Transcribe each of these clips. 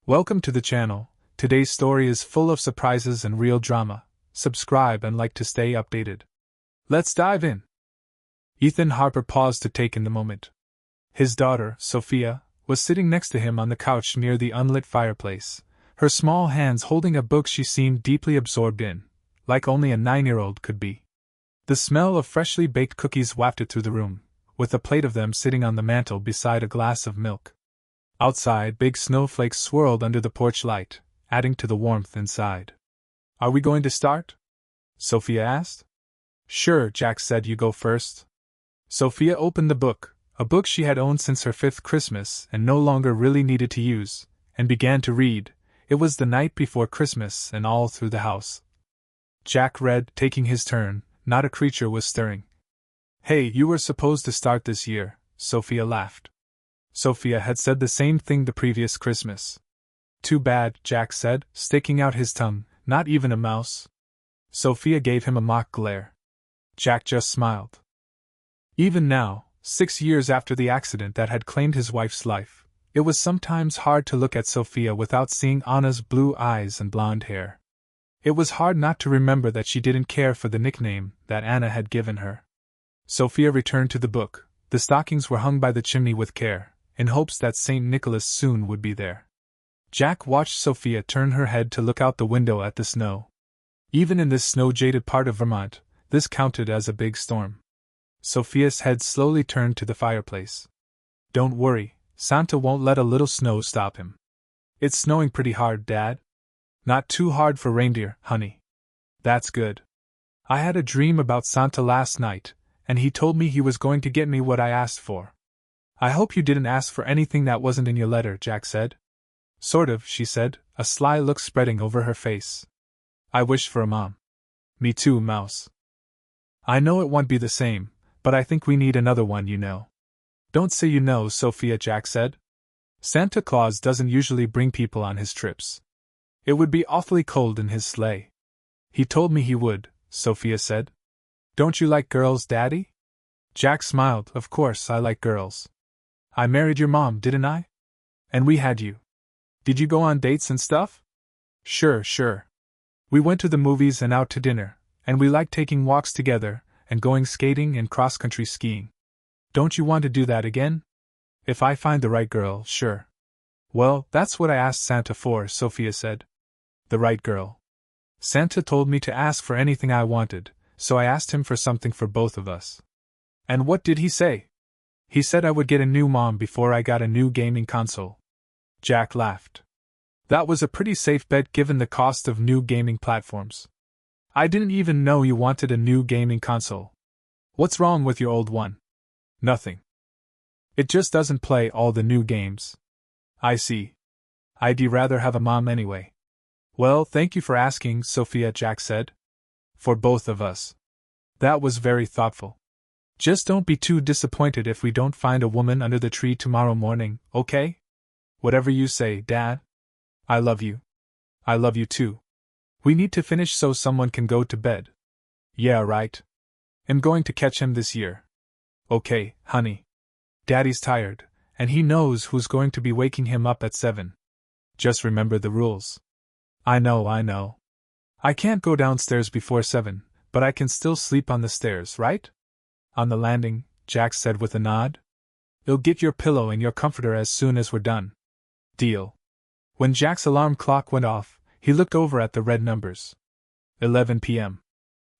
Welcome to the channel. Today's story is full of surprises and real drama. Subscribe and like to stay updated. Let's dive in. Ethan Harper paused to take in the moment. His daughter, Sophia, was sitting next to him on the couch near the unlit fireplace, her small hands holding a book she seemed deeply absorbed in, like only a 9-year-old could be. The smell of freshly baked cookies wafted through the room, with a plate of them sitting on the mantel beside a glass of milk. Outside, big snowflakes swirled under the porch light, adding to the warmth inside. "Are we going to start?" Sophia asked. "Sure," Jack said. "You go first." Sophia opened the book, a book she had owned since her 5th Christmas and no longer really needed to use, and began to read. It was the night before Christmas, and all through the house. Jack read, taking his turn. Not a creature was stirring. "Hey, you were supposed to start this year," Sophia laughed. Sophia had said the same thing the previous Christmas. "Too bad," Jack said, sticking out his tongue. "Not even a mouse?" Sophia gave him a mock glare. Jack just smiled. Even now, 6 years after the accident that had claimed his wife's life, it was sometimes hard to look at Sophia without seeing Anna's blue eyes and blonde hair. It was hard not to remember that she didn't care for the nickname that Anna had given her. Sophia returned to the book. The stockings were hung by the chimney with care, in hopes that St. Nicholas soon would be there. Jack watched Sophia turn her head to look out the window at the snow. Even in this snow-jaded part of Vermont, this counted as a big storm. Sophia's head slowly turned to the fireplace. "Don't worry, Santa won't let a little snow stop him." "It's snowing pretty hard, Dad." "Not too hard for reindeer, honey." "That's good. I had a dream about Santa last night, and he told me he was going to get me what I asked for." "I hope you didn't ask for anything that wasn't in your letter," Jack said. "Sort of," she said, a sly look spreading over her face. "I wished for a mom." "Me too, Mouse." "I know it won't be the same, but I think we need another one, you know." "Don't say you know, Sophia," Jack said. "Santa Claus doesn't usually bring people on his trips. It would be awfully cold in his sleigh." "He told me he would," Sophia said. "Don't you like girls, Daddy?" Jack smiled. "Of course I like girls. I married your mom, didn't I? And we had you. Did you go on dates and stuff?" Sure. We went to the movies and out to dinner, and we liked taking walks together, and going skating and cross-country skiing. Don't you want to do that again?" "If I find the right girl, sure." "Well, that's what I asked Santa for," Sophia said. "The right girl." "Santa told me to ask for anything I wanted, so I asked him for something for both of us." "And what did he say?" "He said I would get a new mom before I got a new gaming console." Jack laughed. That was a pretty safe bet given the cost of new gaming platforms. "I didn't even know you wanted a new gaming console. What's wrong with your old one?" "Nothing. It just doesn't play all the new games." "I see. I'd rather have a mom anyway." "Well, thank you for asking, Sophia," Jack said. "For both of us." That was very thoughtful. "Just don't be too disappointed if we don't find a woman under the tree tomorrow morning, okay?" "Whatever you say, Dad." "I love you." "I love you too. We need to finish so someone can go to bed." "Yeah, right. I'm going to catch him this year." "Okay, honey. Daddy's tired, and he knows who's going to be waking him up at 7. Just remember the rules." I know. I can't go downstairs before 7, but I can still sleep on the stairs, right?" "On the landing," Jack said with a nod. "You'll get your pillow and your comforter as soon as we're done." "Deal." When Jack's alarm clock went off, he looked over at the red numbers. 11 p.m.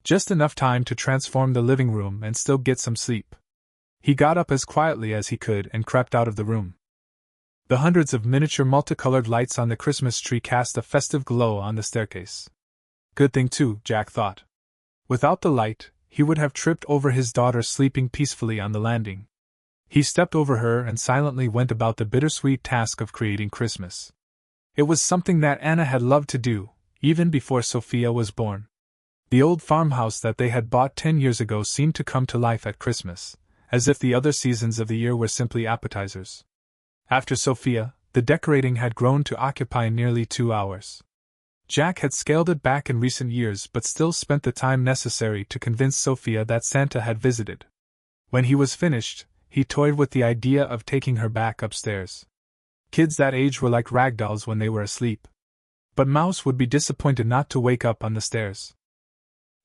Just enough time to transform the living room and still get some sleep. He got up as quietly as he could and crept out of the room. The hundreds of miniature multicolored lights on the Christmas tree cast a festive glow on the staircase. Good thing too, Jack thought. Without the light, he would have tripped over his daughter sleeping peacefully on the landing. He stepped over her and silently went about the bittersweet task of creating Christmas. It was something that Anna had loved to do, even before Sophia was born. The old farmhouse that they had bought 10 years ago seemed to come to life at Christmas, as if the other seasons of the year were simply appetizers. After Sophia, the decorating had grown to occupy nearly 2 hours. Jack had scaled it back in recent years but still spent the time necessary to convince Sophia that Santa had visited. When he was finished, he toyed with the idea of taking her back upstairs. Kids that age were like ragdolls when they were asleep. But Mouse would be disappointed not to wake up on the stairs.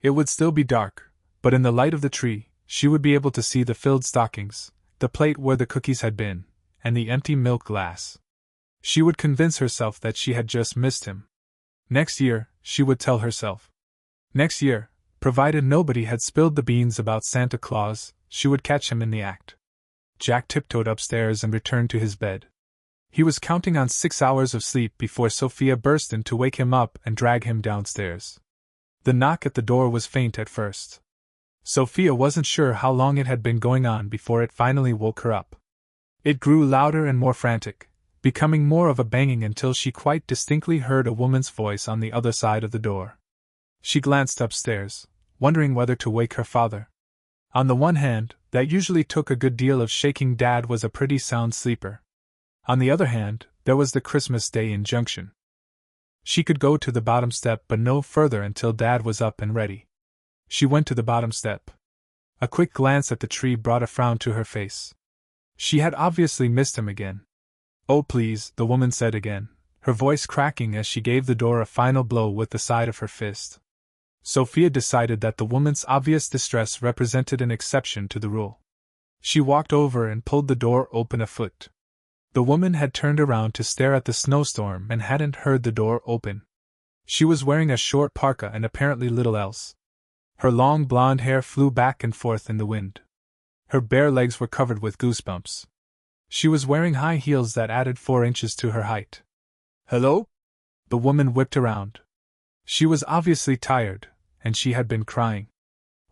It would still be dark, but in the light of the tree, she would be able to see the filled stockings, the plate where the cookies had been, and the empty milk glass. She would convince herself that she had just missed him. Next year, she would tell herself. Next year, provided nobody had spilled the beans about Santa Claus, she would catch him in the act. Jack tiptoed upstairs and returned to his bed. He was counting on 6 hours of sleep before Sophia burst in to wake him up and drag him downstairs. The knock at the door was faint at first. Sophia wasn't sure how long it had been going on before it finally woke her up. It grew louder and more frantic, becoming more of a banging until she quite distinctly heard a woman's voice on the other side of the door. She glanced upstairs, wondering whether to wake her father. On the one hand, that usually took a good deal of shaking. Dad was a pretty sound sleeper. On the other hand, there was the Christmas Day injunction. She could go to the bottom step but no further until Dad was up and ready. She went to the bottom step. A quick glance at the tree brought a frown to her face. She had obviously missed him again. "Oh please," the woman said again, her voice cracking as she gave the door a final blow with the side of her fist. Sophia decided that the woman's obvious distress represented an exception to the rule. She walked over and pulled the door open a foot. The woman had turned around to stare at the snowstorm and hadn't heard the door open. She was wearing a short parka and apparently little else. Her long blonde hair flew back and forth in the wind. Her bare legs were covered with goosebumps. She was wearing high heels that added 4 inches to her height. "Hello?" The woman whipped around. She was obviously tired, and she had been crying.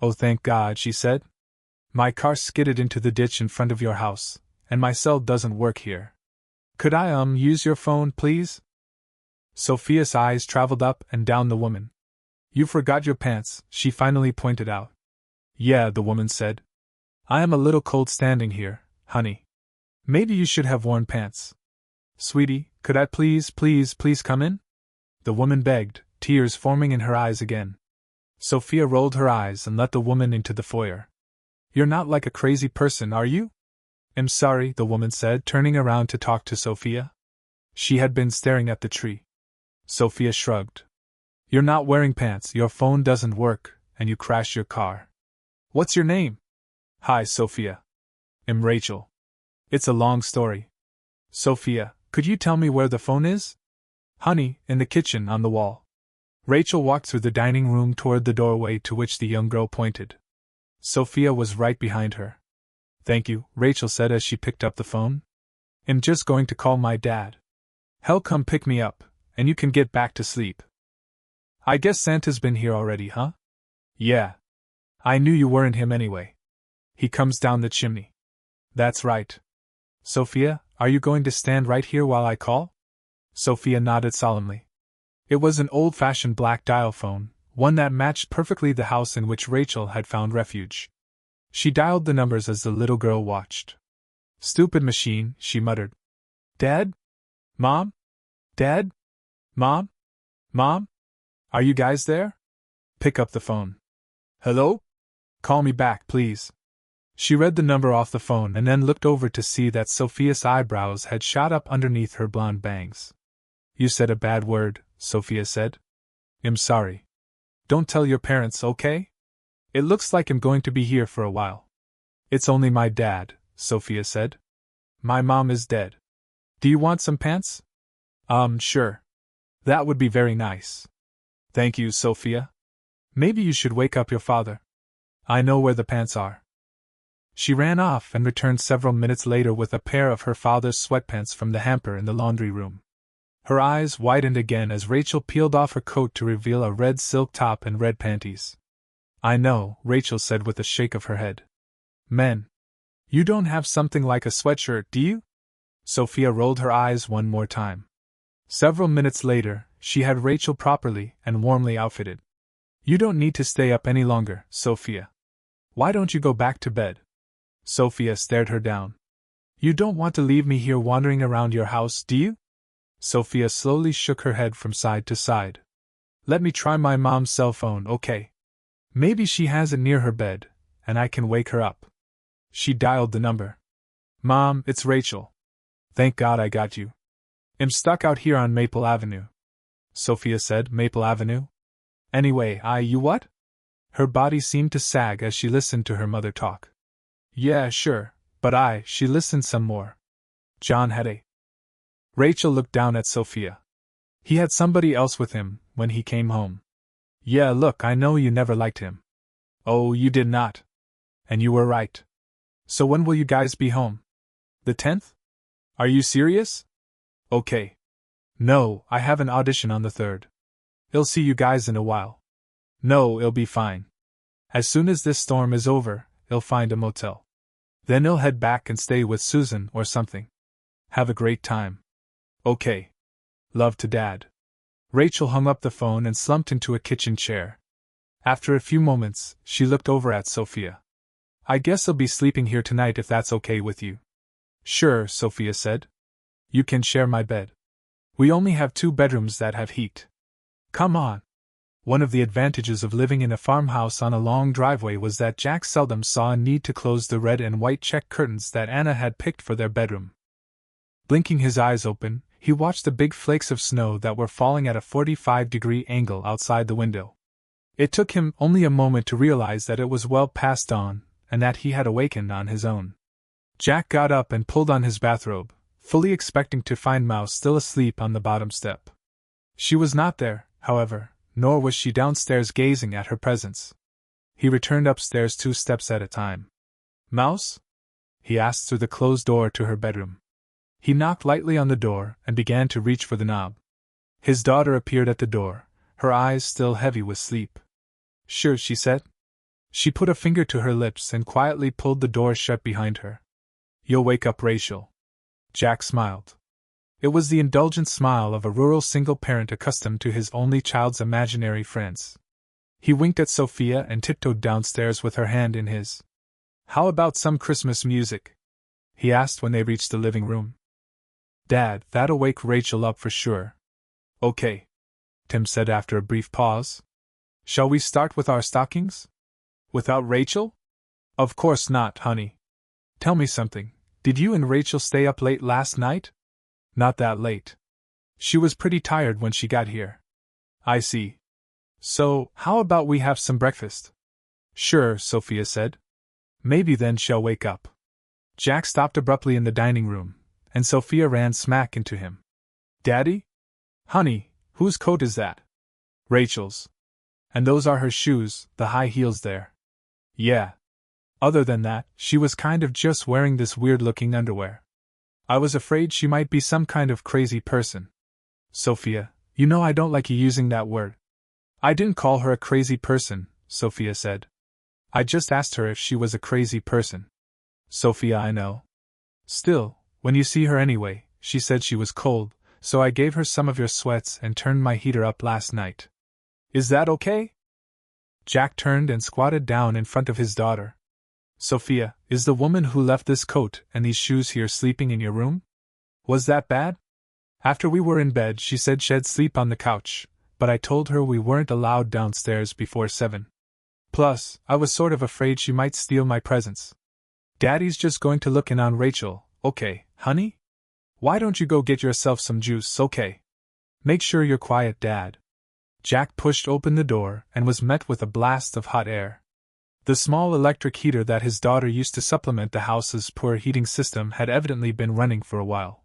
"Oh, thank God," she said. "My car skidded into the ditch in front of your house, and my cell doesn't work here. Could I use your phone, please?" Sophia's eyes traveled up and down the woman. "You forgot your pants," she finally pointed out. "Yeah," the woman said. "I am a little cold standing here, honey. Maybe you should have worn pants." "Sweetie, could I please come in?" the woman begged, tears forming in her eyes again. Sophia rolled her eyes and let the woman into the foyer. "You're not like a crazy person, are you?" "I'm sorry," the woman said, turning around to talk to Sophia. She had been staring at the tree. Sophia shrugged. "You're not wearing pants, your phone doesn't work, and you crashed your car. What's your name?" "Hi, Sophia. I'm Rachel. It's a long story." "Sophia, could you tell me where the phone is?" "Honey, in the kitchen, on the wall." Rachel walked through the dining room toward the doorway to which the young girl pointed. Sophia was right behind her. "Thank you," Rachel said as she picked up the phone. "I'm just going to call my dad. He'll come pick me up, and you can get back to sleep." "I guess Santa's been here already, huh?" "Yeah. I knew you weren't him anyway. He comes down the chimney." "That's right." "Sophia, are you going to stand right here while I call?" Sophia nodded solemnly. It was an old-fashioned black dial phone, one that matched perfectly the house in which Rachel had found refuge. She dialed the numbers as the little girl watched. "Stupid machine," she muttered. "Dad? Mom? Dad? Mom? Mom? Are you guys there? Pick up the phone. Hello? Call me back, please." She read the number off the phone and then looked over to see that Sophia's eyebrows had shot up underneath her blonde bangs. "You said a bad word," Sophia said. "I'm sorry. Don't tell your parents, okay? It looks like I'm going to be here for a while." "It's only my dad," Sophia said. "My mom is dead. Do you want some pants?" Sure. That would be very nice. Thank you, Sophia. Maybe you should wake up your father. I know where the pants are." She ran off and returned several minutes later with a pair of her father's sweatpants from the hamper in the laundry room. Her eyes widened again as Rachel peeled off her coat to reveal a red silk top and red panties. "I know," Rachel said with a shake of her head. "Men. You don't have something like a sweatshirt, do you?" Sophia rolled her eyes one more time. Several minutes later, she had Rachel properly and warmly outfitted. "You don't need to stay up any longer, Sophia. Why don't you go back to bed?" Sophia stared her down. "You don't want to leave me here wandering around your house, do you?" Sophia slowly shook her head from side to side. "Let me try my mom's cell phone, okay? Maybe she has it near her bed, and I can wake her up." She dialed the number. "Mom, it's Rachel. Thank God I got you. I'm stuck out here on Maple Avenue. Sophia said. Maple Avenue? Anyway, you what? Her body seemed to sag as she listened to her mother talk. Yeah, sure, but she listened some more. John had a. Rachel looked down at Sophia. He had somebody else with him when he came home. Yeah, look, I know you never liked him. Oh, you did not. And you were right. So when will you guys be home? The 10th? Are you serious? Okay. No, I have an audition on the 3rd. I'll see you guys in a while. No, it'll be fine. As soon as this storm is over, I'll find a motel. Then I'll head back and stay with Susan or something. Have a great time. Okay. Love to Dad. Rachel hung up the phone and slumped into a kitchen chair. After a few moments, she looked over at Sophia. I guess I'll be sleeping here tonight if that's okay with you. Sure, Sophia said. You can share my bed. We only have 2 bedrooms that have heat. Come on. One of the advantages of living in a farmhouse on a long driveway was that Jack seldom saw a need to close the red and white check curtains that Anna had picked for their bedroom. Blinking his eyes open, he watched the big flakes of snow that were falling at a 45-degree angle outside the window. It took him only a moment to realize that it was well past dawn, and that he had awakened on his own. Jack got up and pulled on his bathrobe, fully expecting to find Mouse still asleep on the bottom step. She was not there, however, nor was she downstairs gazing at her presence. He returned upstairs 2 steps at a time. Mouse? He asked through the closed door to her bedroom. He knocked lightly on the door and began to reach for the knob. His daughter appeared at the door, her eyes still heavy with sleep. Sure, she said. She put a finger to her lips and quietly pulled the door shut behind her. You'll wake up Rachel. Jack smiled. It was the indulgent smile of a rural single parent accustomed to his only child's imaginary friends. He winked at Sophia and tiptoed downstairs with her hand in his. How about some Christmas music? He asked when they reached the living room. Dad, that'll wake Rachel up for sure. Okay, Tim said after a brief pause. Shall we start with our stockings? Without Rachel? Of course not, honey. Tell me something. Did you and Rachel stay up late last night? Not that late. She was pretty tired when she got here. I see. So, how about we have some breakfast? Sure, Sophia said. Maybe then she'll wake up. Jack stopped abruptly in the dining room, and Sophia ran smack into him. Daddy? Honey, whose coat is that? Rachel's. And those are her shoes, the high heels there. Yeah. Other than that, she was kind of just wearing this weird-looking underwear. I was afraid she might be some kind of crazy person. Sophia, you know I don't like you using that word. I didn't call her a crazy person, Sophia said. I just asked her if she was a crazy person. Sophia, I know. Still, when you see her anyway, she said she was cold, so I gave her some of your sweats and turned my heater up last night. Is that okay? Jack turned and squatted down in front of his daughter. Sophia, is the woman who left this coat and these shoes here sleeping in your room? Was that bad? After we were in bed, she said she'd sleep on the couch, but I told her we weren't allowed downstairs before 7. Plus, I was sort of afraid she might steal my presents. Daddy's just going to look in on Rachel, okay, honey? Why don't you go get yourself some juice, okay? Make sure you're quiet, Dad. Jack pushed open the door and was met with a blast of hot air. The small electric heater that his daughter used to supplement the house's poor heating system had evidently been running for a while.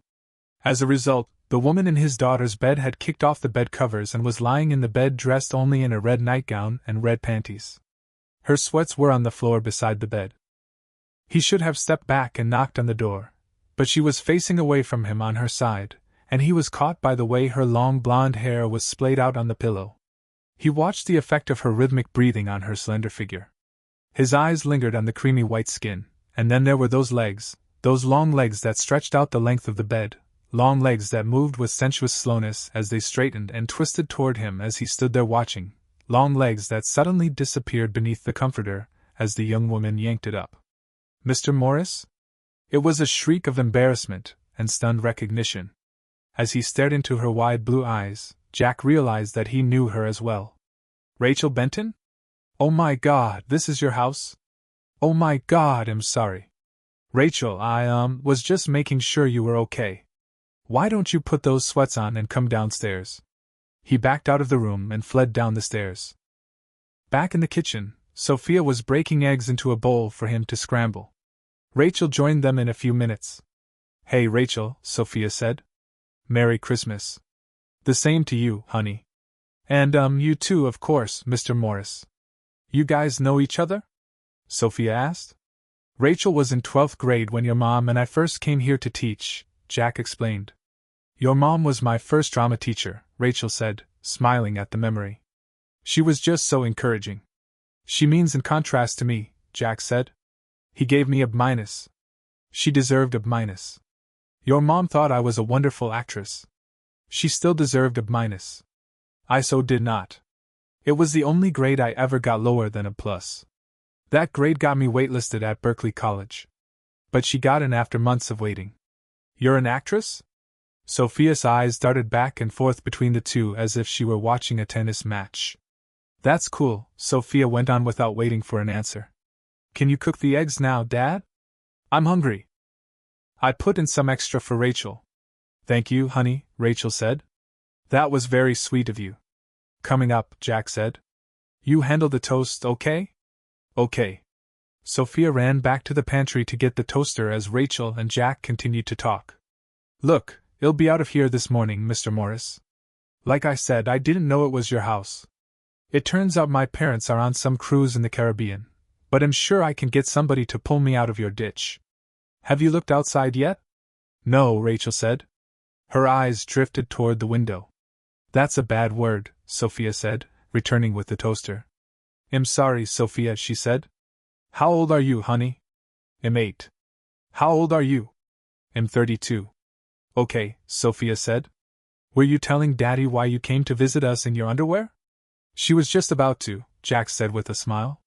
As a result, the woman in his daughter's bed had kicked off the bed covers and was lying in the bed dressed only in a red nightgown and red panties. Her sweats were on the floor beside the bed. He should have stepped back and knocked on the door, but she was facing away from him on her side, and he was caught by the way her long blonde hair was splayed out on the pillow. He watched the effect of her rhythmic breathing on her slender figure. His eyes lingered on the creamy white skin, and then there were those legs, those long legs that stretched out the length of the bed, long legs that moved with sensuous slowness as they straightened and twisted toward him as he stood there watching, long legs that suddenly disappeared beneath the comforter as the young woman yanked it up. Mr. Morris? It was a shriek of embarrassment and stunned recognition. As he stared into her wide blue eyes, Jack realized that he knew her as well. Rachel Benton? Oh my God, this is your house? Oh my God, I'm sorry. Rachel, I was just making sure you were okay. Why don't you put those sweats on and come downstairs? He backed out of the room and fled down the stairs. Back in the kitchen, Sophia was breaking eggs into a bowl for him to scramble. Rachel joined them in a few minutes. Hey Rachel, Sophia said. Merry Christmas. The same to you, honey. And you too, of course, Mr. Morris. You guys know each other? Sophia asked. Rachel was in 12th grade when your mom and I first came here to teach, Jack explained. Your mom was my first drama teacher, Rachel said, smiling at the memory. She was just so encouraging. She means in contrast to me, Jack said. He gave me a B-. She deserved a B-. Your mom thought I was a wonderful actress. She still deserved a B-. I so did not. It was the only grade I ever got lower than a B+. That grade got me waitlisted at Berkeley College. But she got in after months of waiting. You're an actress? Sophia's eyes darted back and forth between the two as if she were watching a tennis match. That's cool, Sophia went on without waiting for an answer. Can you cook the eggs now, Dad? I'm hungry. I put in some extra for Rachel. Thank you, honey, Rachel said. That was very sweet of you. Coming up, Jack said. You handle the toast, okay? Okay. Sophia ran back to the pantry to get the toaster as Rachel and Jack continued to talk. Look, it'll be out of here this morning, Mr. Morris. Like I said, I didn't know it was your house. It turns out my parents are on some cruise in the Caribbean, but I'm sure I can get somebody to pull me out of your ditch. Have you looked outside yet? No, Rachel said. Her eyes drifted toward the window. That's a bad word, Sophia said, returning with the toaster. I'm sorry, Sophia, she said. How old are you, honey? I'm 8. How old are you? I'm 32. Okay, Sophia said. Were you telling Daddy why you came to visit us in your underwear? She was just about to, Jack said with a smile.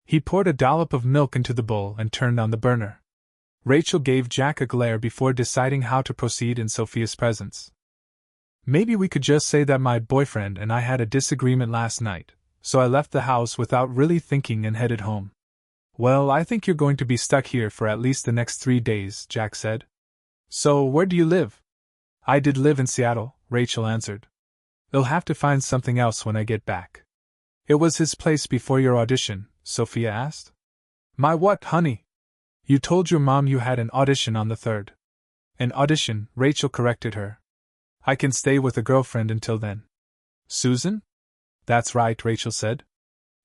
He poured a dollop of milk into the bowl and turned on the burner. Rachel gave Jack a glare before deciding how to proceed in Sophia's presence. Maybe we could just say that my boyfriend and I had a disagreement last night, so I left the house without really thinking and headed home. Well, I think you're going to be stuck here for at least the next 3 days, Jack said. So, where do you live? I did live in Seattle, Rachel answered. You'll have to find something else when I get back. It was his place before your audition, Sophia asked. My what, honey? You told your mom you had an audition on the 3rd. An audition, Rachel corrected her. I can stay with a girlfriend until then. Susan? That's right, Rachel said.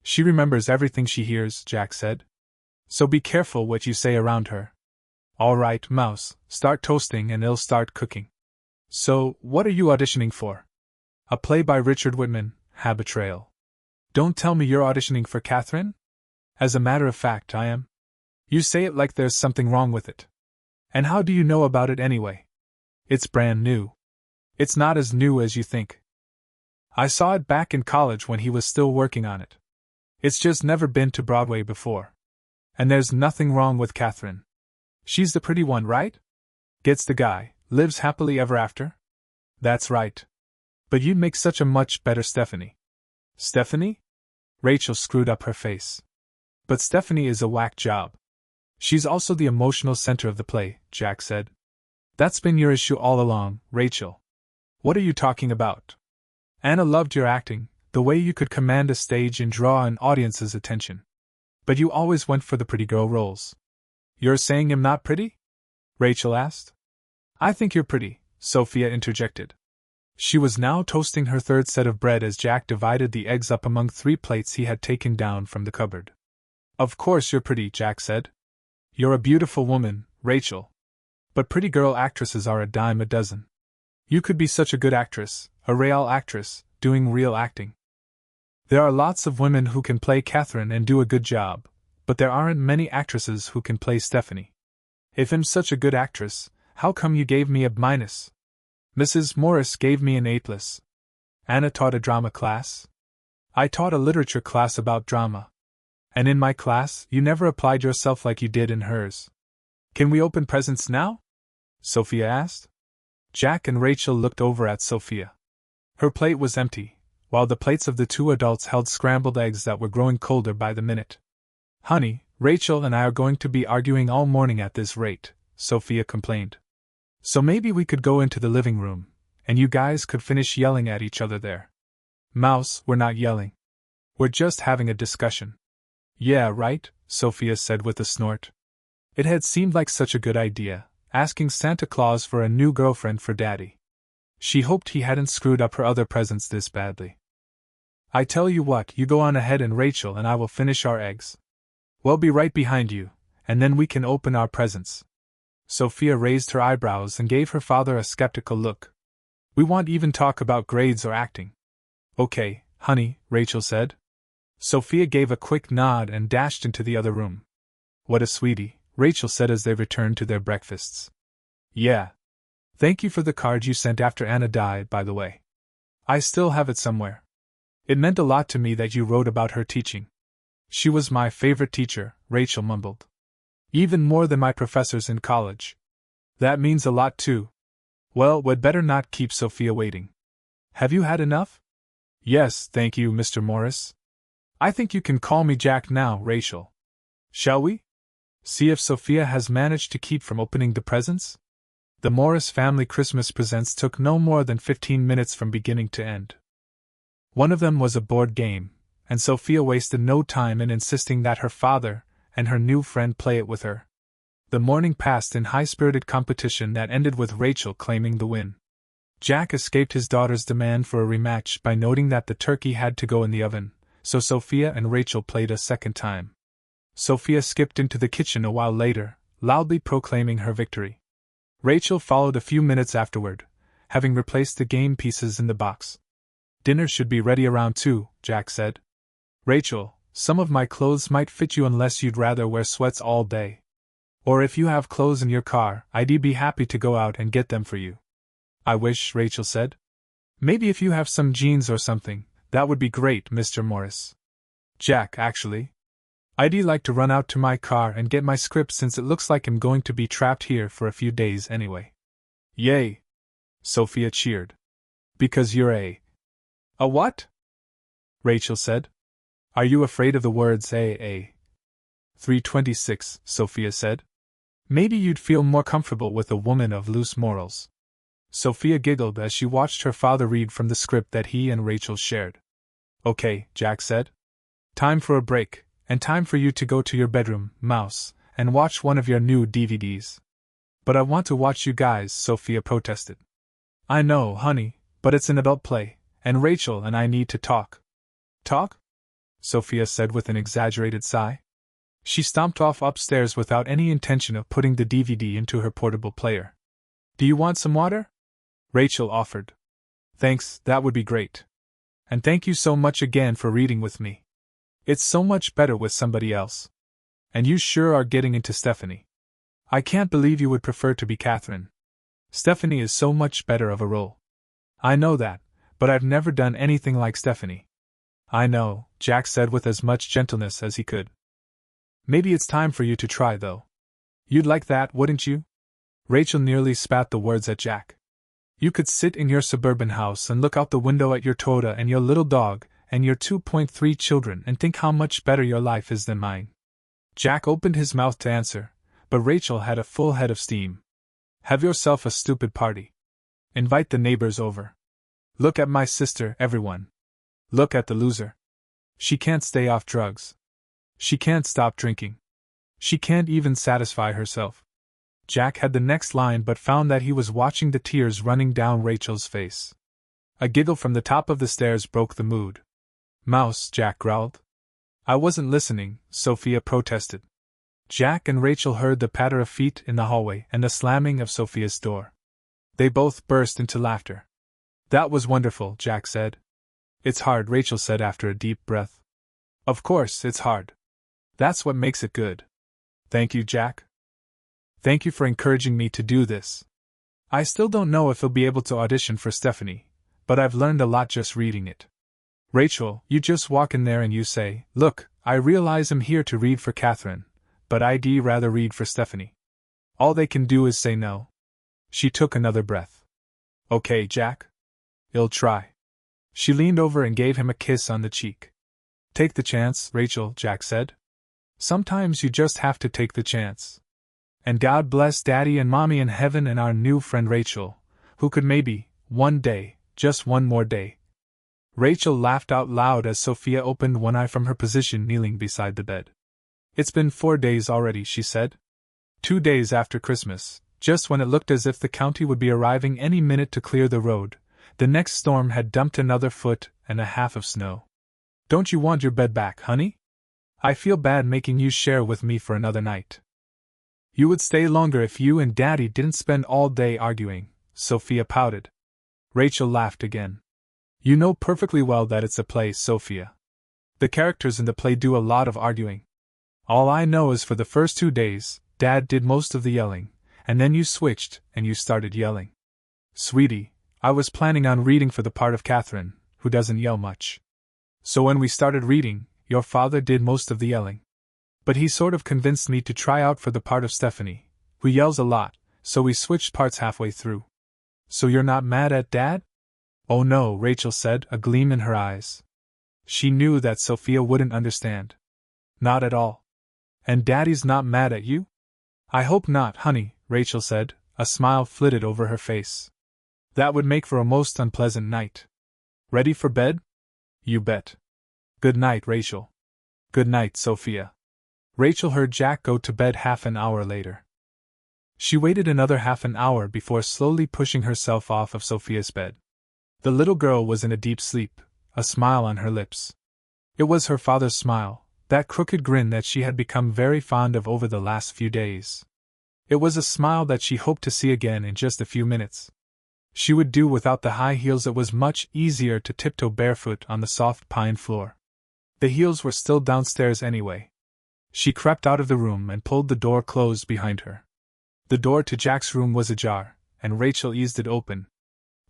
She remembers everything she hears, Jack said. So be careful what you say around her. All right, Mouse, start toasting and I'll start cooking. So, what are you auditioning for? A play by Richard Whitman, Habitrail. Don't tell me you're auditioning for Catherine? As a matter of fact, I am. You say it like there's something wrong with it. And how do you know about it anyway? It's brand new. It's not as new as you think. I saw it back in college when he was still working on it. It's just never been to Broadway before. And there's nothing wrong with Catherine. She's the pretty one, right? Gets the guy, lives happily ever after? That's right. But you'd make such a much better Stephanie. Stephanie? Rachel screwed up her face. But Stephanie is a whack job. She's also the emotional center of the play, Jack said. That's been your issue all along, Rachel. What are you talking about? Anna loved your acting, the way you could command a stage and draw an audience's attention. But you always went for the pretty girl roles. You're saying I'm not pretty? Rachel asked. I think you're pretty, Sophia interjected. She was now toasting her 3rd set of bread as Jack divided the eggs up among 3 plates he had taken down from the cupboard. Of course you're pretty, Jack said. You're a beautiful woman, Rachel. But pretty girl actresses are a dime a dozen. You could be such a good actress, a real actress, doing real acting. There are lots of women who can play Catherine and do a good job, but there aren't many actresses who can play Stephanie. If I'm such a good actress, how come you gave me a B-? Mrs. Morris gave me an A+. Anna taught a drama class. I taught a literature class about drama. And in my class, you never applied yourself like you did in hers. Can we open presents now? Sophia asked. Jack and Rachel looked over at Sophia. Her plate was empty, while the plates of the 2 adults held scrambled eggs that were growing colder by the minute. Honey, Rachel and I are going to be arguing all morning at this rate, Sophia complained. So maybe we could go into the living room, and you guys could finish yelling at each other there. Mouse, we're not yelling. We're just having a discussion. Yeah, right, Sophia said with a snort. It had seemed like such a good idea, asking Santa Claus for a new girlfriend for Daddy. She hoped he hadn't screwed up her other presents this badly. I tell you what, you go on ahead and Rachel and I will finish our eggs. We'll be right behind you, and then we can open our presents. Sophia raised her eyebrows and gave her father a skeptical look. We won't even talk about grades or acting. Okay, honey, Rachel said. Sophia gave a quick nod and dashed into the other room. What a sweetie, Rachel said as they returned to their breakfasts. Yeah. Thank you for the card you sent after Anna died, by the way. I still have it somewhere. It meant a lot to me that you wrote about her teaching. She was my favorite teacher, Rachel mumbled. Even more than my professors in college. That means a lot too. Well, we'd better not keep Sophia waiting. Have you had enough? Yes, thank you, Mr. Morris. I think you can call me Jack now, Rachel. Shall we? See if Sophia has managed to keep from opening the presents? The Morris family Christmas presents took no more than 15 minutes from beginning to end. One of them was a board game, and Sophia wasted no time in insisting that her father and her new friend play it with her. The morning passed in high-spirited competition that ended with Rachel claiming the win. Jack escaped his daughter's demand for a rematch by noting that the turkey had to go in the oven, so Sophia and Rachel played a second time. Sophia skipped into the kitchen a while later, loudly proclaiming her victory. Rachel followed a few minutes afterward, having replaced the game pieces in the box. Dinner should be ready around 2, Jack said. Rachel, some of my clothes might fit you unless you'd rather wear sweats all day. Or if you have clothes in your car, I'd be happy to go out and get them for you. I wish, Rachel said. Maybe if you have some jeans or something, that would be great, Mr. Morris. Jack, actually. I'd like to run out to my car and get my script since it looks like I'm going to be trapped here for a few days anyway. Yay! Sophia cheered. Because you're a what? Rachel said. Are you afraid of the words a? 326, Sophia said. Maybe you'd feel more comfortable with a woman of loose morals. Sophia giggled as she watched her father read from the script that he and Rachel shared. Okay, Jack said. Time for a break, and time for you to go to your bedroom, Mouse, and watch one of your new DVDs. But I want to watch you guys, Sophia protested. I know, honey, but it's an adult play, and Rachel and I need to talk. Talk? Sophia said with an exaggerated sigh. She stomped off upstairs without any intention of putting the DVD into her portable player. Do you want some water? Rachel offered. Thanks, that would be great. And thank you so much again for reading with me. It's so much better with somebody else. And you sure are getting into Stephanie. I can't believe you would prefer to be Catherine. Stephanie is so much better of a role. I know that, but I've never done anything like Stephanie. I know, Jack said with as much gentleness as he could. Maybe it's time for you to try, though. You'd like that, wouldn't you? Rachel nearly spat the words at Jack. You could sit in your suburban house and look out the window at your Toda and your little dog and your 2.3 children and think how much better your life is than mine. Jack opened his mouth to answer, but Rachel had a full head of steam. Have yourself a stupid party. Invite the neighbors over. Look at my sister, everyone. Look at the loser. She can't stay off drugs. She can't stop drinking. She can't even satisfy herself. Jack had the next line but found that he was watching the tears running down Rachel's face. A giggle from the top of the stairs broke the mood. Mouse, Jack growled. I wasn't listening, Sophia protested. Jack and Rachel heard the patter of feet in the hallway and the slamming of Sophia's door. They both burst into laughter. That was wonderful, Jack said. It's hard, Rachel said after a deep breath. Of course, it's hard. That's what makes it good. Thank you, Jack. Thank you for encouraging me to do this. I still don't know if I'll be able to audition for Stephanie, but I've learned a lot just reading it. Rachel, you just walk in there and you say, Look, I realize I'm here to read for Catherine, but I'd rather read for Stephanie. All they can do is say no. She took another breath. Okay, Jack. I'll try. She leaned over and gave him a kiss on the cheek. Take the chance, Rachel, Jack said. Sometimes you just have to take the chance. And God bless Daddy and Mommy in heaven and our new friend Rachel, who could maybe, one day, just one more day. Rachel laughed out loud as Sophia opened one eye from her position kneeling beside the bed. It's been 4 days already, she said. 2 days after Christmas, just when it looked as if the county would be arriving any minute to clear the road, the next storm had dumped another 1.5 feet of snow. Don't you want your bed back, honey? I feel bad making you share with me for another night. You would stay longer if you and Daddy didn't spend all day arguing, Sophia pouted. Rachel laughed again. You know perfectly well that it's a play, Sophia. The characters in the play do a lot of arguing. All I know is for the first 2 days, Dad did most of the yelling, and then you switched and you started yelling. Sweetie, I was planning on reading for the part of Catherine, who doesn't yell much. So when we started reading, your father did most of the yelling. But he sort of convinced me to try out for the part of Stephanie, who yells a lot, so we switched parts halfway through. So you're not mad at Dad? Oh no, Rachel said, a gleam in her eyes. She knew that Sophia wouldn't understand. Not at all. And Daddy's not mad at you? I hope not, honey, Rachel said, a smile flitted over her face. That would make for a most unpleasant night. Ready for bed? You bet. Good night, Rachel. Good night, Sophia. Rachel heard Jack go to bed half an hour later. She waited another half an hour before slowly pushing herself off of Sophia's bed. The little girl was in a deep sleep, a smile on her lips. It was her father's smile, that crooked grin that she had become very fond of over the last few days. It was a smile that she hoped to see again in just a few minutes. She would do without the high heels. It was much easier to tiptoe barefoot on the soft pine floor. The heels were still downstairs anyway. She crept out of the room and pulled the door closed behind her. The door to Jack's room was ajar, and Rachel eased it open.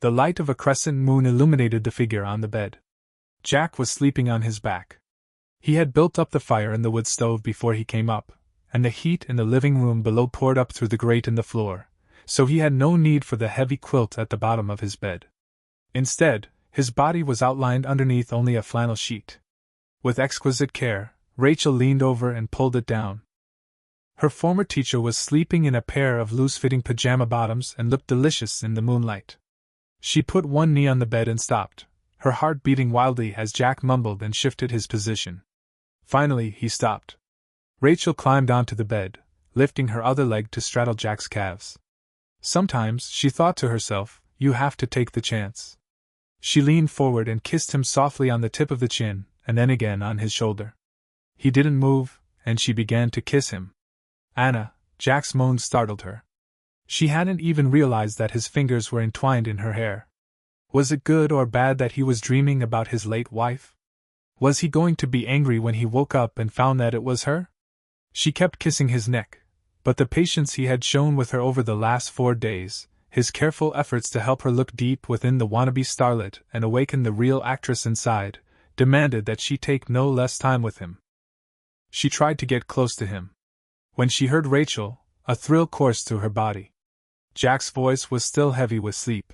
The light of a crescent moon illuminated the figure on the bed. Jack was sleeping on his back. He had built up the fire in the wood stove before he came up, and the heat in the living room below poured up through the grate in the floor, so he had no need for the heavy quilt at the bottom of his bed. Instead, his body was outlined underneath only a flannel sheet. With exquisite care, Rachel leaned over and pulled it down. Her former teacher was sleeping in a pair of loose-fitting pajama bottoms and looked delicious in the moonlight. She put one knee on the bed and stopped, her heart beating wildly as Jack mumbled and shifted his position. Finally, he stopped. Rachel climbed onto the bed, lifting her other leg to straddle Jack's calves. Sometimes, she thought to herself, you have to take the chance. She leaned forward and kissed him softly on the tip of the chin, and then again on his shoulder. He didn't move, and she began to kiss him. Anna, Jack's moans startled her. She hadn't even realized that his fingers were entwined in her hair. Was it good or bad that he was dreaming about his late wife? Was he going to be angry when he woke up and found that it was her? She kept kissing his neck, but the patience he had shown with her over the last 4 days, his careful efforts to help her look deep within the wannabe starlet and awaken the real actress inside, demanded that she take no less time with him. She tried to get close to him. When she heard Rachel, a thrill coursed through her body. Jack's voice was still heavy with sleep.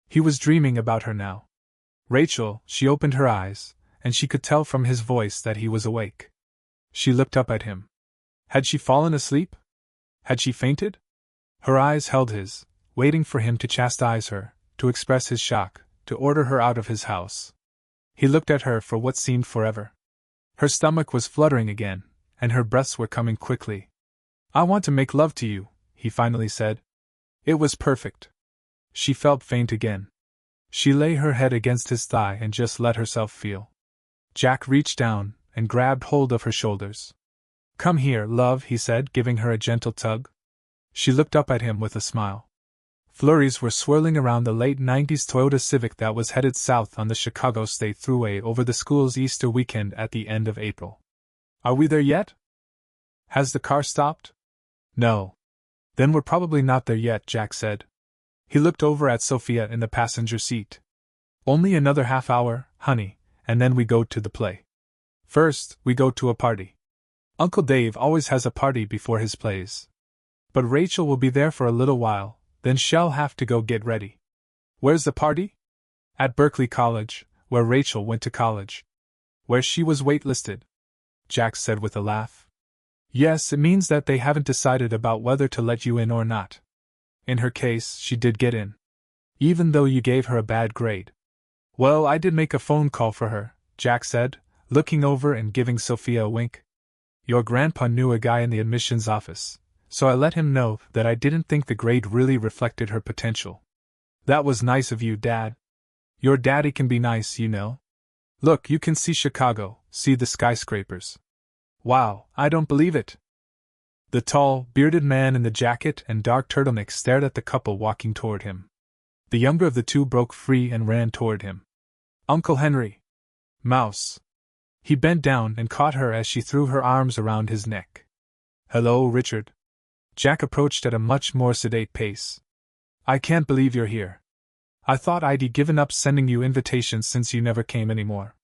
He was dreaming about her now. Rachel, she opened her eyes, and she could tell from his voice that he was awake. She looked up at him. Had she fallen asleep? Had she fainted? Her eyes held his, waiting for him to chastise her, to express his shock, to order her out of his house. He looked at her for what seemed forever. Her stomach was fluttering again, and her breaths were coming quickly. I want to make love to you, he finally said. It was perfect. She felt faint again. She lay her head against his thigh and just let herself feel. Jack reached down and grabbed hold of her shoulders. Come here, love, he said, giving her a gentle tug. She looked up at him with a smile. Flurries were swirling around the late 90s Toyota Civic that was headed south on the Chicago State Thruway over the school's Easter weekend at the end of April. Are we there yet? Has the car stopped? No. Then we're probably not there yet, Jack said. He looked over at Sophia in the passenger seat. Only another half hour, honey, and then we go to the play. First, we go to a party. Uncle Dave always has a party before his plays. But Rachel will be there for a little while, then she'll have to go get ready. Where's the party? At Berkeley College, where Rachel went to college. Where she was waitlisted, Jack said with a laugh. Yes, it means that they haven't decided about whether to let you in or not. In her case, she did get in. Even though you gave her a bad grade. Well, I did make a phone call for her, Jack said, looking over and giving Sophia a wink. Your grandpa knew a guy in the admissions office, so I let him know that I didn't think the grade really reflected her potential. That was nice of you, Dad. Your daddy can be nice, you know. Look, you can see Chicago, see the skyscrapers. Wow, I don't believe it. The tall, bearded man in the jacket and dark turtleneck stared at the couple walking toward him. The younger of the two broke free and ran toward him. Uncle Henry. Mouse. He bent down and caught her as she threw her arms around his neck. Hello, Richard. Jack approached at a much more sedate pace. I can't believe you're here. I thought I'd given up sending you invitations since you never came anymore.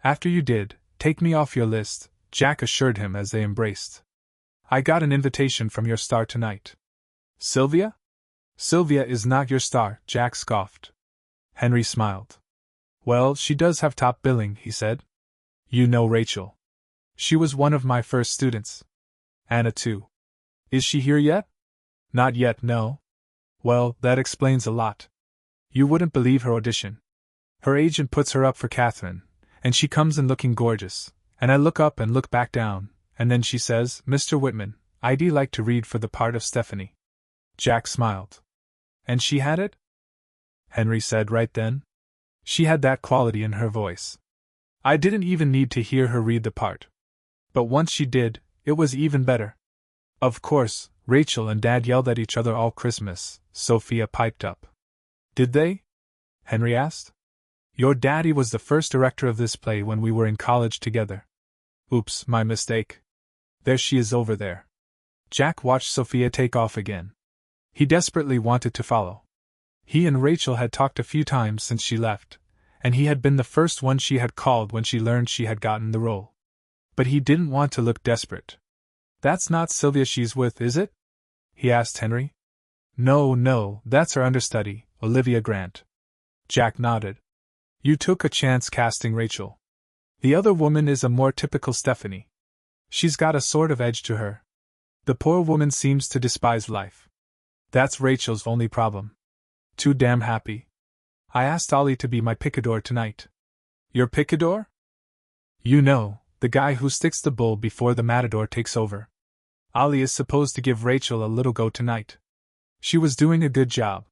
After you did, take me off your list, Jack assured him as they embraced. I got an invitation from your star tonight. Sylvia? Sylvia is not your star, Jack scoffed. Henry smiled. Well, she does have top billing, he said. You know Rachel. She was one of my first students. Anna too. Is she here yet? Not yet, no. Well, that explains a lot. You wouldn't believe her audition. Her agent puts her up for Catherine, and she comes in looking gorgeous, and I look up and look back down, and then she says, Mr. Whitman, I'd like to read for the part of Stephanie. Jack smiled. And she had it? Henry said right then. She had that quality in her voice. I didn't even need to hear her read the part. But once she did, it was even better. Of course, Rachel and Dad yelled at each other all Christmas, Sophia piped up. Did they? Henry asked. Your daddy was the first director of this play when we were in college together. Oops, my mistake. There she is over there. Jack watched Sophia take off again. He desperately wanted to follow. He and Rachel had talked a few times since she left, and he had been the first one she had called when she learned she had gotten the role. But he didn't want to look desperate. That's not Sylvia she's with, is it? He asked Henry. No, that's her understudy, Olivia Grant. Jack nodded. You took a chance casting Rachel. The other woman is a more typical Stephanie. She's got a sort of edge to her. The poor woman seems to despise life. That's Rachel's only problem. Too damn happy. I asked Ollie to be my picador tonight. Your picador? You know, the guy who sticks the bull before the matador takes over. Ollie is supposed to give Rachel a little go tonight. She was doing a good job.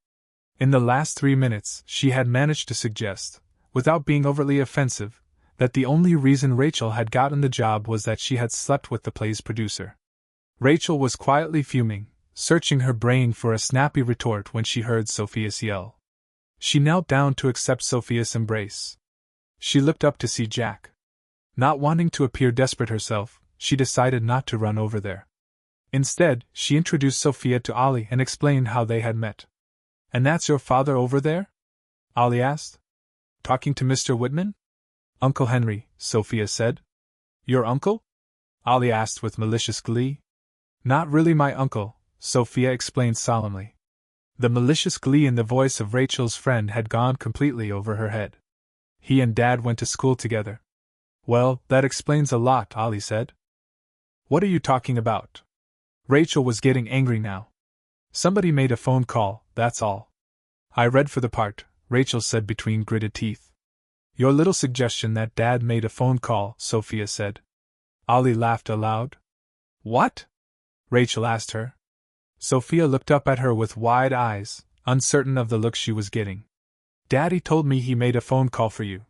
In the last 3 minutes, she had managed to suggest, without being overly offensive, that the only reason Rachel had gotten the job was that she had slept with the play's producer. Rachel was quietly fuming, searching her brain for a snappy retort when she heard Sophia's yell. She knelt down to accept Sophia's embrace. She looked up to see Jack. Not wanting to appear desperate herself, she decided not to run over there. Instead, she introduced Sophia to Ollie and explained how they had met. And that's your father over there? Ollie asked. Talking to Mr. Whitman? Uncle Henry, Sophia said. Your uncle? Ollie asked with malicious glee. Not really my uncle, Sophia explained solemnly. The malicious glee in the voice of Rachel's friend had gone completely over her head. He and Dad went to school together. Well, that explains a lot, Ollie said. What are you talking about? Rachel was getting angry now. Somebody made a phone call, that's all. I read for the part, Rachel said between gritted teeth. Your little suggestion that Dad made a phone call, Sophia said. Ollie laughed aloud. What? Rachel asked her. Sophia looked up at her with wide eyes, uncertain of the look she was getting. Daddy told me he made a phone call for you.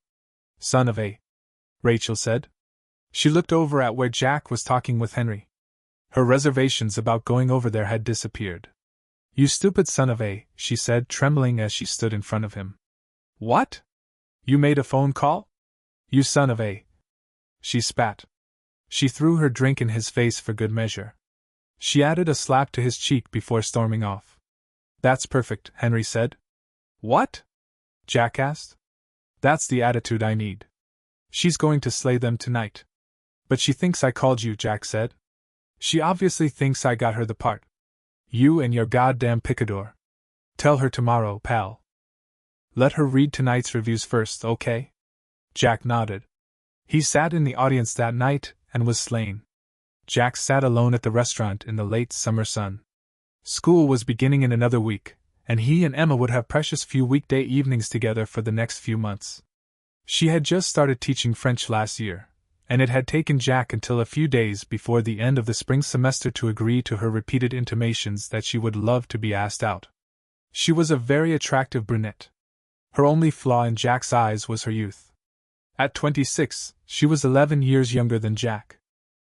Son of a... Rachel said. She looked over at where Jack was talking with Henry. Her reservations about going over there had disappeared. You stupid son of a, she said, trembling as she stood in front of him. What? You made a phone call? You son of a... She spat. She threw her drink in his face for good measure. She added a slap to his cheek before storming off. That's perfect, Henry said. What? Jack asked. That's the attitude I need. She's going to slay them tonight. But she thinks I called you, Jack said. She obviously thinks I got her the part. You and your goddamn picador. Tell her tomorrow, pal. Let her read tonight's reviews first, okay? Jack nodded. He sat in the audience that night and was slain. Jack sat alone at the restaurant in the late summer sun. School was beginning in another week, and he and Emma would have precious few weekday evenings together for the next few months. She had just started teaching French last year, and it had taken Jack until a few days before the end of the spring semester to agree to her repeated intimations that she would love to be asked out. She was a very attractive brunette. Her only flaw in Jack's eyes was her youth. At 26, she was 11 years younger than Jack.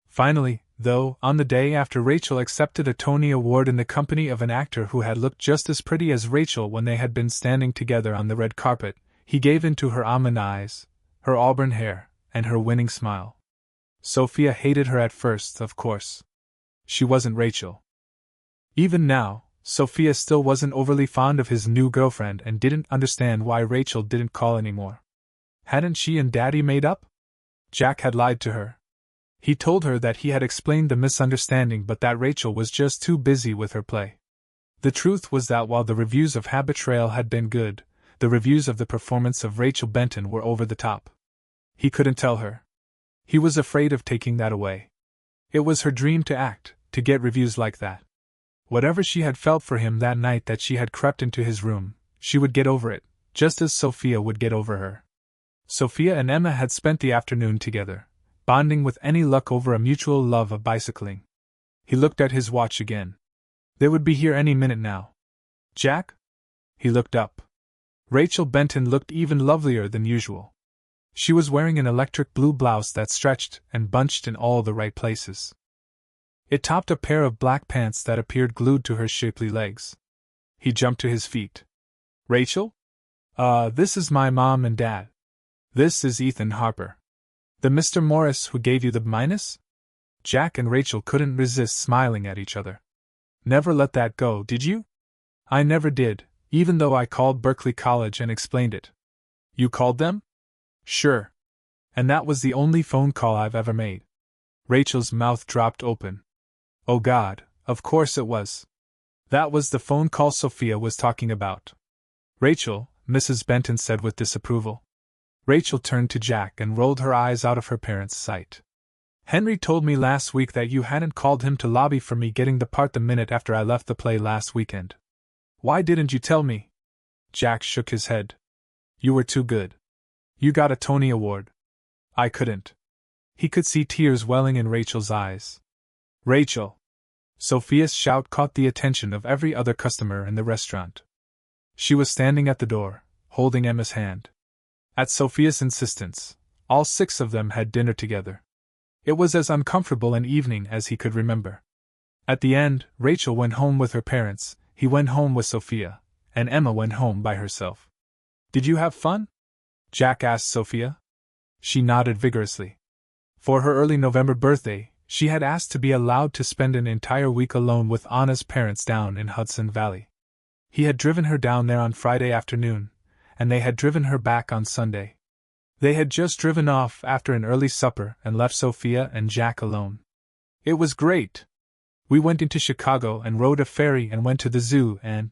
Finally, though, on the day after Rachel accepted a Tony Award in the company of an actor who had looked just as pretty as Rachel when they had been standing together on the red carpet, he gave in to her almond eyes, her auburn hair, and her winning smile. Sophia hated her at first, of course. She wasn't Rachel. Even now, Sophia still wasn't overly fond of his new girlfriend and didn't understand why Rachel didn't call anymore. Hadn't she and Daddy made up? Jack had lied to her. He told her that he had explained the misunderstanding but that Rachel was just too busy with her play. The truth was that while the reviews of Habit Trail had been good, the reviews of the performance of Rachel Benton were over the top. He couldn't tell her. He was afraid of taking that away. It was her dream to act, to get reviews like that. Whatever she had felt for him that night that she had crept into his room, she would get over it, just as Sophia would get over her. Sophia and Emma had spent the afternoon together, bonding with any luck over a mutual love of bicycling. He looked at his watch again. They would be here any minute now. Jack? He looked up. Rachel Benton looked even lovelier than usual. She was wearing an electric blue blouse that stretched and bunched in all the right places. It topped a pair of black pants that appeared glued to her shapely legs. He jumped to his feet. Rachel? This is my mom and dad. This is Ethan Harper. The Mr. Morris who gave you the minus? Jack and Rachel couldn't resist smiling at each other. Never let that go, did you? I never did, even though I called Berkeley College and explained it. You called them? Sure. And that was the only phone call I've ever made. Rachel's mouth dropped open. Oh God, of course it was. That was the phone call Sophia was talking about. Rachel, Mrs. Benton said with disapproval. Rachel turned to Jack and rolled her eyes out of her parents' sight. Henry told me last week that you hadn't called him to lobby for me getting the part the minute after I left the play last weekend. Why didn't you tell me? Jack shook his head. You were too good. You got a Tony Award. I couldn't. He could see tears welling in Rachel's eyes. Rachel! Sophia's shout caught the attention of every other customer in the restaurant. She was standing at the door, holding Emma's hand. At Sophia's insistence, all 6 of them had dinner together. It was as uncomfortable an evening as he could remember. At the end, Rachel went home with her parents, he went home with Sophia, and Emma went home by herself. Did you have fun? Jack asked Sophia. She nodded vigorously. For her early November birthday, she had asked to be allowed to spend an entire week alone with Anna's parents down in Hudson Valley. He had driven her down there on Friday afternoon, and they had driven her back on Sunday. They had just driven off after an early supper and left Sophia and Jack alone. It was great. We went into Chicago and rode a ferry and went to the zoo and…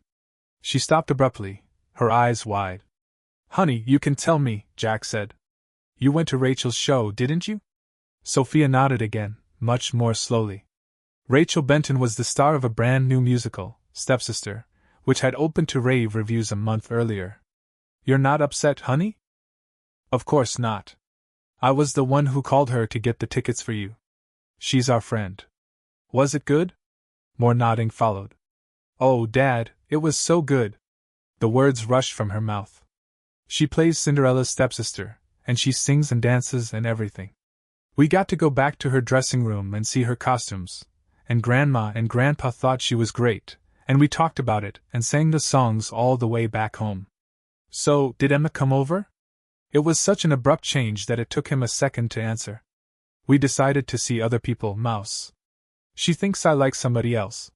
She stopped abruptly, her eyes wide. Honey, you can tell me, Jack said. You went to Rachel's show, didn't you? Sophia nodded again, much more slowly. Rachel Benton was the star of a brand new musical, Stepsister, which had opened to rave reviews a month earlier. You're not upset, honey? Of course not. I was the one who called her to get the tickets for you. She's our friend. Was it good? More nodding followed. Oh, Dad, it was so good. The words rushed from her mouth. She plays Cinderella's stepsister, and she sings and dances and everything. We got to go back to her dressing room and see her costumes, and Grandma and Grandpa thought she was great, and we talked about it and sang the songs all the way back home. So, did Emma come over? It was such an abrupt change that it took him a second to answer. We decided to see other people, Mouse. She thinks I like somebody else.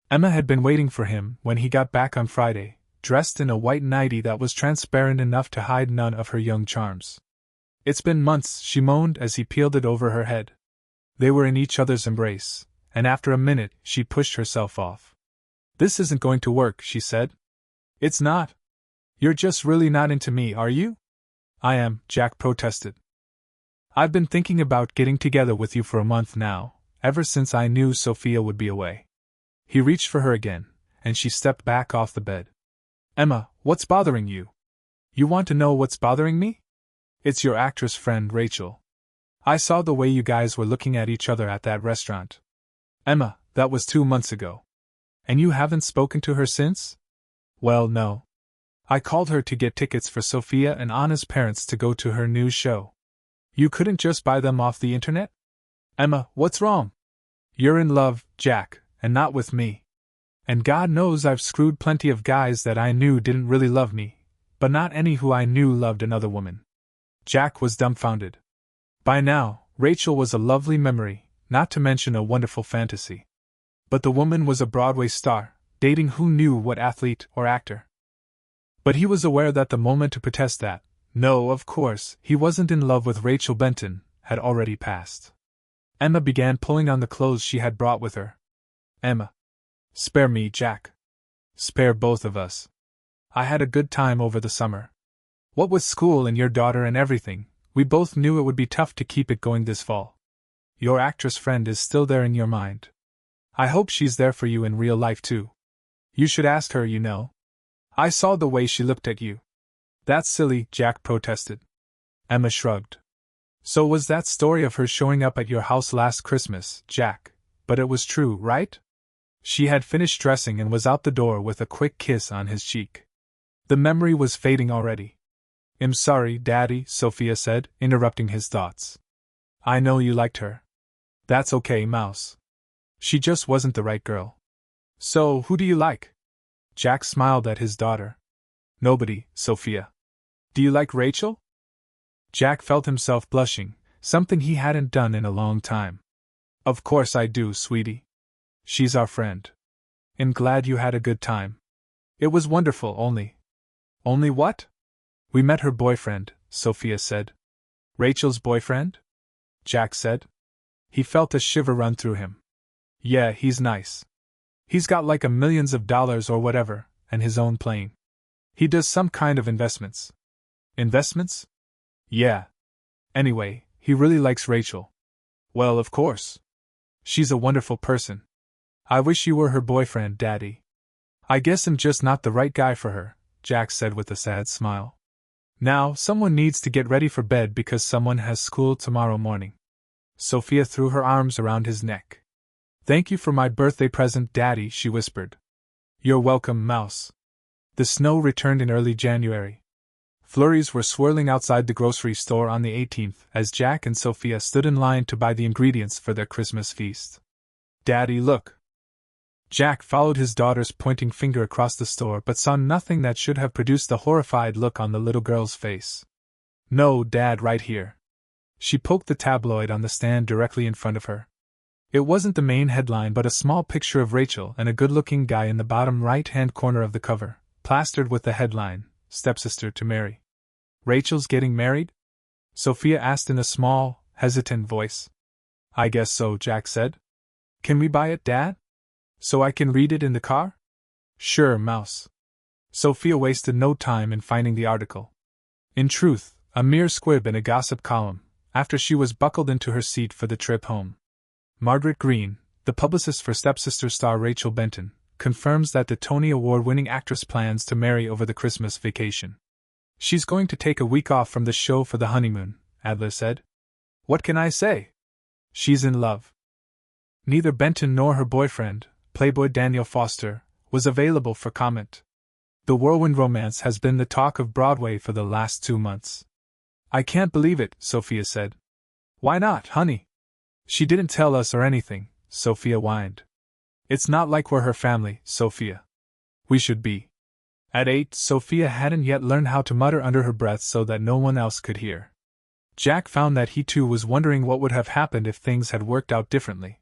Emma had been waiting for him when he got back on Friday, dressed in a white nightie that was transparent enough to hide none of her young charms. It's been months, she moaned as he peeled it over her head. They were in each other's embrace, and after a minute she pushed herself off. This isn't going to work, she said. It's not. You're just really not into me, are you? I am, Jack protested. I've been thinking about getting together with you for a month now, ever since I knew Sophia would be away. He reached for her again, and she stepped back off the bed. Emma, what's bothering you? You want to know what's bothering me? It's your actress friend, Rachel. I saw the way you guys were looking at each other at that restaurant. Emma, that was 2 months ago. And you haven't spoken to her since? Well, no. I called her to get tickets for Sophia and Anna's parents to go to her new show. You couldn't just buy them off the internet? Emma, what's wrong? You're in love, Jack, and not with me. And God knows I've screwed plenty of guys that I knew didn't really love me, but not any who I knew loved another woman. Jack was dumbfounded. By now, Rachel was a lovely memory, not to mention a wonderful fantasy. But the woman was a Broadway star, dating who knew what athlete or actor. But he was aware that the moment to protest that, no, of course, he wasn't in love with Rachel Benton, had already passed. Emma began pulling on the clothes she had brought with her. Emma. Spare me, Jack. Spare both of us. I had a good time over the summer. What with school and your daughter and everything, we both knew it would be tough to keep it going this fall. Your actress friend is still there in your mind. I hope she's there for you in real life too. You should ask her, you know. I saw the way she looked at you. That's silly, Jack protested. Emma shrugged. So was that story of her showing up at your house last Christmas, Jack, but it was true, right? She had finished dressing and was out the door with a quick kiss on his cheek. The memory was fading already. I'm sorry, Daddy, Sophia said, interrupting his thoughts. I know you liked her. That's okay, Mouse. She just wasn't the right girl. So, who do you like? Jack smiled at his daughter. Nobody, Sophia. Do you like Rachel? Jack felt himself blushing, something he hadn't done in a long time. Of course I do, sweetie. She's our friend. I'm glad you had a good time. It was wonderful, only. Only what? We met her boyfriend, Sophia said. Rachel's boyfriend? Jack said. He felt a shiver run through him. Yeah, he's nice. He's got like $millions or whatever, and his own plane. He does some kind of investments. Investments? Yeah. Anyway, he really likes Rachel. Well, of course. She's a wonderful person. I wish you were her boyfriend, Daddy. I guess I'm just not the right guy for her, Jack said with a sad smile. Now, someone needs to get ready for bed because someone has school tomorrow morning. Sophia threw her arms around his neck. Thank you for my birthday present, Daddy, she whispered. You're welcome, Mouse. The snow returned in early January. Flurries were swirling outside the grocery store on the 18th as Jack and Sophia stood in line to buy the ingredients for their Christmas feast. Daddy, look. Jack followed his daughter's pointing finger across the store but saw nothing that should have produced the horrified look on the little girl's face. No, Dad, right here. She poked the tabloid on the stand directly in front of her. It wasn't the main headline but a small picture of Rachel and a good-looking guy in the bottom right-hand corner of the cover, plastered with the headline, Stepsister to Mary. Rachel's getting married? Sophia asked in a small, hesitant voice. I guess so, Jack said. Can we buy it, Dad? So I can read it in the car? Sure, Mouse. Sophia wasted no time in finding the article. In truth, a mere squib in a gossip column, after she was buckled into her seat for the trip home. Margaret Green, the publicist for Stepsister star Rachel Benton, confirms that the Tony Award-winning actress plans to marry over the Christmas vacation. She's going to take a week off from the show for the honeymoon, Adler said. What can I say? She's in love. Neither Benton nor her boyfriend, Playboy Daniel Foster, was available for comment. The whirlwind romance has been the talk of Broadway for the last 2 months. I can't believe it, Sophia said. Why not, honey? She didn't tell us or anything, Sophia whined. It's not like we're her family, Sophia. We should be. At 8, Sophia hadn't yet learned how to mutter under her breath so that no one else could hear. Jack found that he too was wondering what would have happened if things had worked out differently.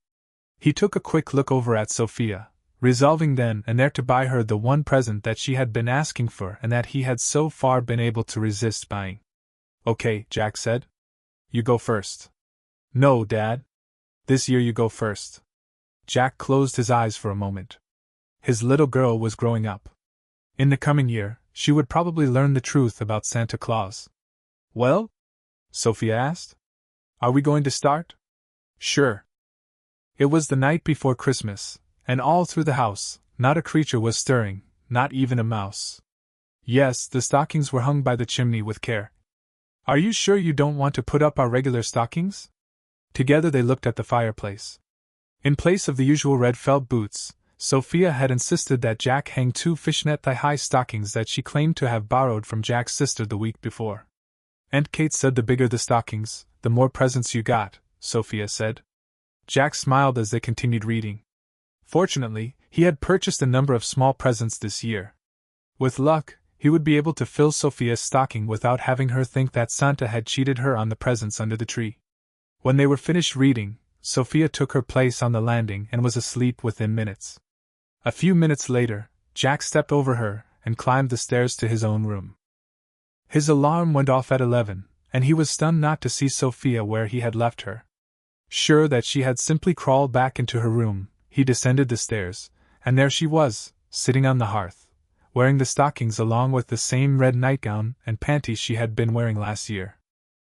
He took a quick look over at Sophia, resolving then and there to buy her the one present that she had been asking for and that he had so far been able to resist buying. Okay, Jack said. You go first. No, Dad. This year you go first. Jack closed his eyes for a moment. His little girl was growing up. In the coming year, she would probably learn the truth about Santa Claus. Well? Sophia asked. Are we going to start? Sure. It was the night before Christmas, and all through the house, not a creature was stirring, not even a mouse. Yes, the stockings were hung by the chimney with care. Are you sure you don't want to put up our regular stockings? Together they looked at the fireplace. In place of the usual red felt boots, Sophia had insisted that Jack hang 2 fishnet thigh-high stockings that she claimed to have borrowed from Jack's sister the week before. Aunt Kate said the bigger the stockings, the more presents you got, Sophia said. Jack smiled as they continued reading. Fortunately, he had purchased a number of small presents this year. With luck, he would be able to fill Sophia's stocking without having her think that Santa had cheated her on the presents under the tree. When they were finished reading, Sophia took her place on the landing and was asleep within minutes. A few minutes later, Jack stepped over her and climbed the stairs to his own room. His alarm went off at 11, and he was stunned not to see Sophia where he had left her. Sure that she had simply crawled back into her room, he descended the stairs, and there she was, sitting on the hearth, wearing the stockings along with the same red nightgown and panties she had been wearing last year.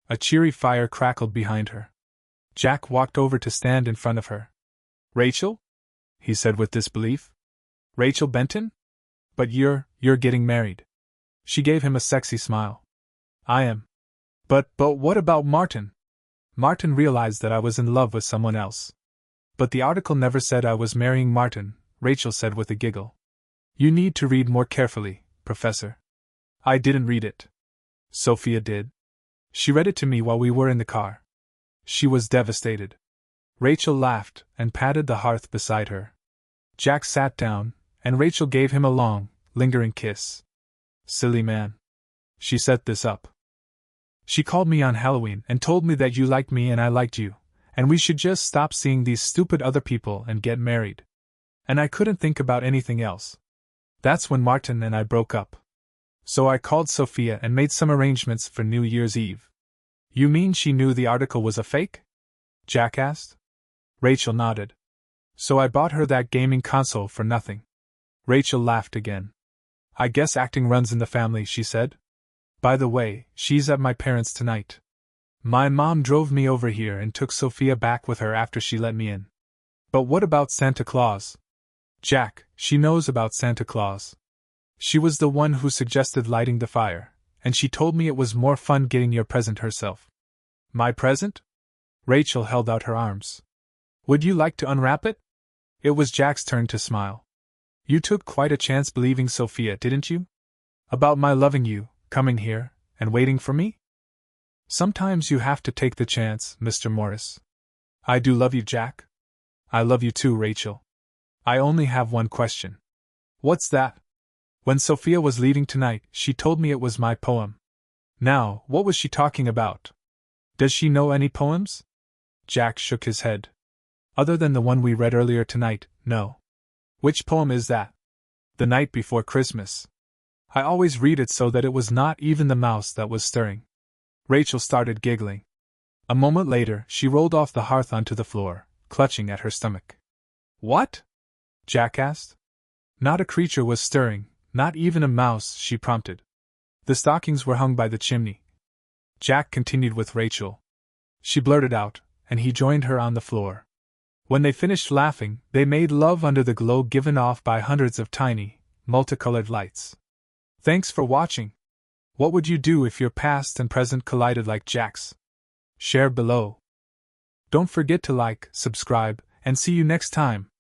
A cheery fire crackled behind her. Jack walked over to stand in front of her. "Rachel?" he said with disbelief. "Rachel Benton? But you're getting married." She gave him a sexy smile. "I am. But what about Martin?" "Martin realized that I was in love with someone else." "But the article never said I was marrying Martin," Rachel said with a giggle. "You need to read more carefully, Professor." "I didn't read it." "Sophia did. She read it to me while we were in the car. She was devastated." Rachel laughed and patted the hearth beside her. Jack sat down, and Rachel gave him a long, lingering kiss. "Silly man. She set this up. She called me on Halloween and told me that you liked me and I liked you, and we should just stop seeing these stupid other people and get married. And I couldn't think about anything else. That's when Martin and I broke up. So I called Sophia and made some arrangements for New Year's Eve." "You mean she knew the article was a fake?" Jack asked. Rachel nodded. "So I bought her that gaming console for nothing." Rachel laughed again. "I guess acting runs in the family," she said. "By the way, she's at my parents' tonight. My mom drove me over here and took Sophia back with her after she let me in." "But what about Santa Claus?" "Jack, she knows about Santa Claus. She was the one who suggested lighting the fire, and she told me it was more fun getting your present herself." "My present?" Rachel held out her arms. "Would you like to unwrap it?" It was Jack's turn to smile. "You took quite a chance believing Sophia, didn't you? About my loving you, coming here, and waiting for me?" "Sometimes you have to take the chance, Mr. Morris." "I do love you, Jack." "I love you too, Rachel. I only have one question." "What's that?" "When Sophia was leaving tonight, she told me it was my poem. Now, what was she talking about? Does she know any poems?" Jack shook his head. "Other than the one we read earlier tonight, no." "Which poem is that?" "The Night Before Christmas. I always read it so that it was not even the mouse that was stirring." Rachel started giggling. A moment later, she rolled off the hearth onto the floor, clutching at her stomach. "What?" Jack asked. "Not a creature was stirring, not even a mouse," she prompted. "The stockings were hung by the chimney." Jack continued with Rachel. She blurted out, and he joined her on the floor. When they finished laughing, they made love under the glow given off by hundreds of tiny, multicolored lights. Thanks for watching. What would you do if your past and present collided like Jack's? Share below. Don't forget to like, subscribe, and see you next time.